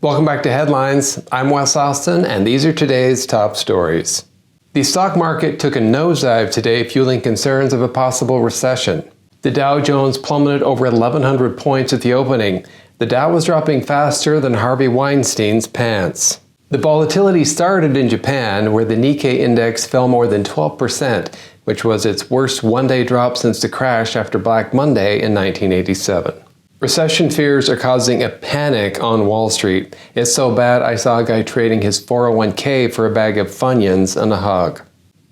Welcome back to Headlines. I'm Wes Austin, and these are today's top stories. The stock market took a nosedive today, fueling concerns of a possible recession. The Dow Jones plummeted over 1,100 points at the opening. The Dow was dropping faster than Harvey Weinstein's pants. The volatility started in Japan, where the Nikkei index fell more than 12%, which was its worst one-day drop since the crash after Black Monday in 1987. Recession fears are causing a panic on Wall Street. It's so bad I saw a guy trading his 401k for a bag of Funyuns and a hug.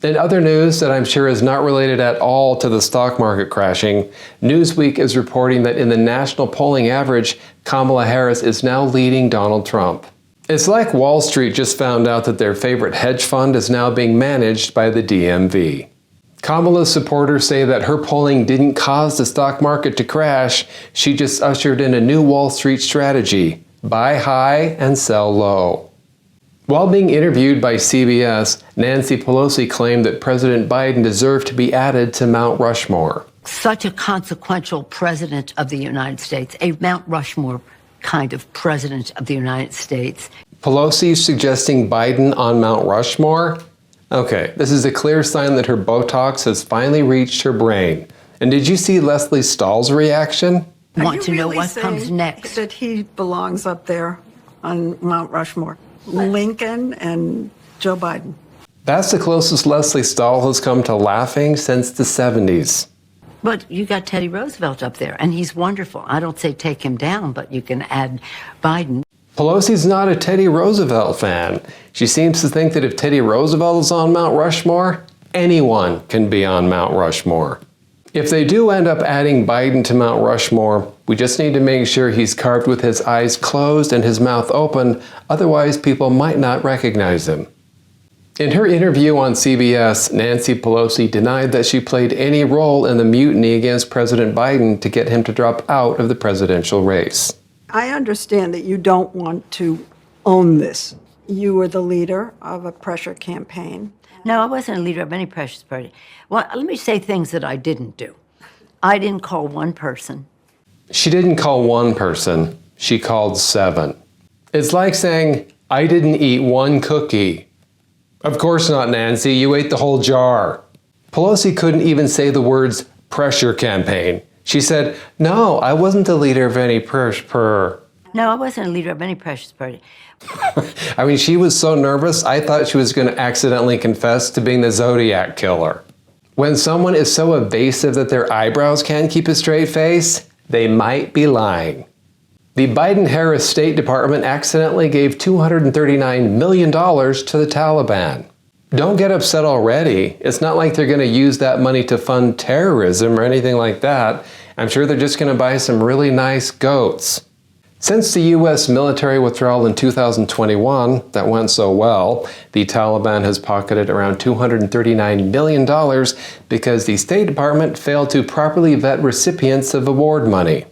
In other news that I'm sure is not related at all to the stock market crashing, Newsweek is reporting that in the national polling average, Kamala Harris is now leading Donald Trump. It's like Wall Street just found out that their favorite hedge fund is now being managed by the DMV. Kamala's supporters say that her polling didn't cause the stock market to crash. She just ushered in a new Wall Street strategy: buy high and sell low. While being interviewed by CBS, Nancy Pelosi claimed that President Biden deserved to be added to Mount Rushmore. Such a consequential president of the United States, a Mount Rushmore kind of president of the United States. Pelosi suggesting Biden on Mount Rushmore? Okay, this is a clear sign that her Botox has finally reached her brain. And did you see Leslie Stahl's reaction? I want to know what comes next. That he belongs up there on Mount Rushmore. Lincoln and Joe Biden. That's the closest Leslie Stahl has come to laughing since the 70s. But you got Teddy Roosevelt up there, and he's wonderful. I don't say take him down, but you can add Biden. Pelosi's not a Teddy Roosevelt fan. She seems to think that if Teddy Roosevelt is on Mount Rushmore, anyone can be on Mount Rushmore. If they do end up adding Biden to Mount Rushmore, we just need to make sure he's carved with his eyes closed and his mouth open, otherwise people might not recognize him. In her interview on CBS, Nancy Pelosi denied that she played any role in the mutiny against President Biden to get him to drop out of the presidential race. I understand that you don't want to own this. You were the leader of a pressure campaign. No, I wasn't a leader of any precious party. Well, let me say things that I didn't do. I didn't call one person. She didn't call one person. She called 7. It's like saying, I didn't eat one cookie. Of course not, Nancy. You ate the whole jar. Pelosi couldn't even say the words pressure campaign. She said, no, I wasn't the leader of any No, I wasn't a leader of any precious party. I mean, she was so nervous, I thought she was going to accidentally confess to being the Zodiac killer. When someone is so evasive that their eyebrows can't keep a straight face, they might be lying. The Biden-Harris State Department accidentally gave $239 million to the Taliban. Don't get upset already. It's not like they're going to use that money to fund terrorism or anything like that. I'm sure they're just going to buy some really nice goats. Since the U.S. military withdrawal in 2021 that went so well, the Taliban has pocketed around $239 million because the State Department failed to properly vet recipients of award money.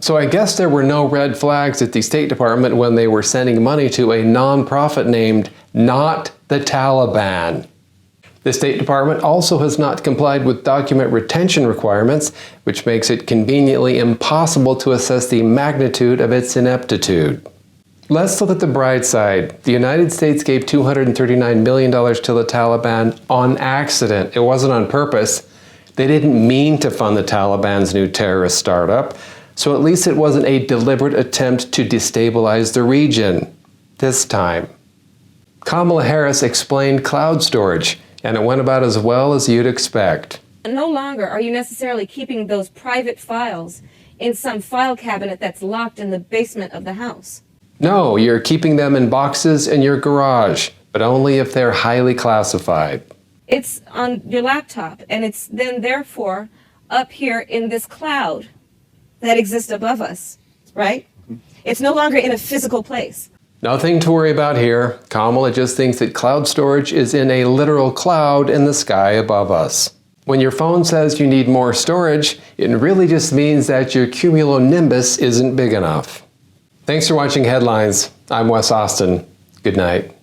So I guess there were no red flags at the State Department when they were sending money to a nonprofit named Not the Taliban. The State Department also has not complied with document retention requirements, which makes it conveniently impossible to assess the magnitude of its ineptitude. Let's look at the bright side. The United States gave $239 million to the Taliban on accident. It wasn't on purpose. They didn't mean to fund the Taliban's new terrorist startup, so at least it wasn't a deliberate attempt to destabilize the region. This time. Kamala Harris explained cloud storage, and it went about as well as you'd expect. No longer are you necessarily keeping those private files in some file cabinet that's locked in the basement of the house. No, you're keeping them in boxes in your garage, but only if they're highly classified. It's on your laptop, and it's then therefore up here in this cloud that exists above us, right? It's no longer in a physical place. Nothing to worry about here. Kamala just thinks that cloud storage is in a literal cloud in the sky above us. When your phone says you need more storage, it really just means that your cumulonimbus isn't big enough. Thanks for watching Headlines. I'm Wes Austin. Good night.